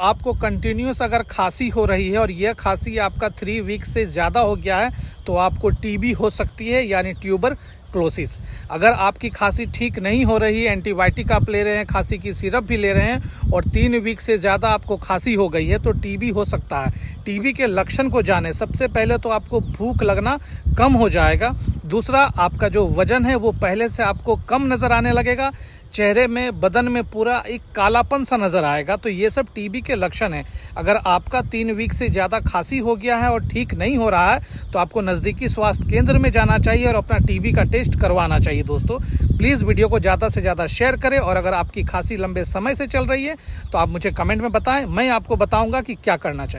आपको कंटिन्यूस अगर खांसी हो रही है और यह खांसी आपका 3 वीक से ज़्यादा हो गया है तो आपको टीबी हो सकती है, यानी ट्यूबर क्लोसिस। अगर आपकी खांसी ठीक नहीं हो रही है, एंटीबायोटिक आप ले रहे हैं, खांसी की सिरप भी ले रहे हैं और 3 वीक से ज़्यादा आपको खांसी हो गई है तो टीबी हो सकता है। टीबी के लक्षण को जाने सबसे पहले तो आपको भूख लगना कम हो जाएगा। दूसरा, आपका जो वजन है वो पहले से आपको कम नज़र आने लगेगा। चेहरे में, बदन में पूरा एक कालापन सा नज़र आएगा। तो ये सब टीबी के लक्षण हैं। अगर आपका 3 वीक से ज़्यादा खांसी हो गया है और ठीक नहीं हो रहा है तो आपको नज़दीकी स्वास्थ्य केंद्र में जाना चाहिए और अपना टीबी का टेस्ट करवाना चाहिए। दोस्तों प्लीज़ वीडियो को ज़्यादा से ज़्यादा शेयर करें और अगर आपकी खांसी लंबे समय से चल रही है तो आप मुझे कमेंट में बताएं, मैं आपको बताऊँगा कि क्या करना चाहिए।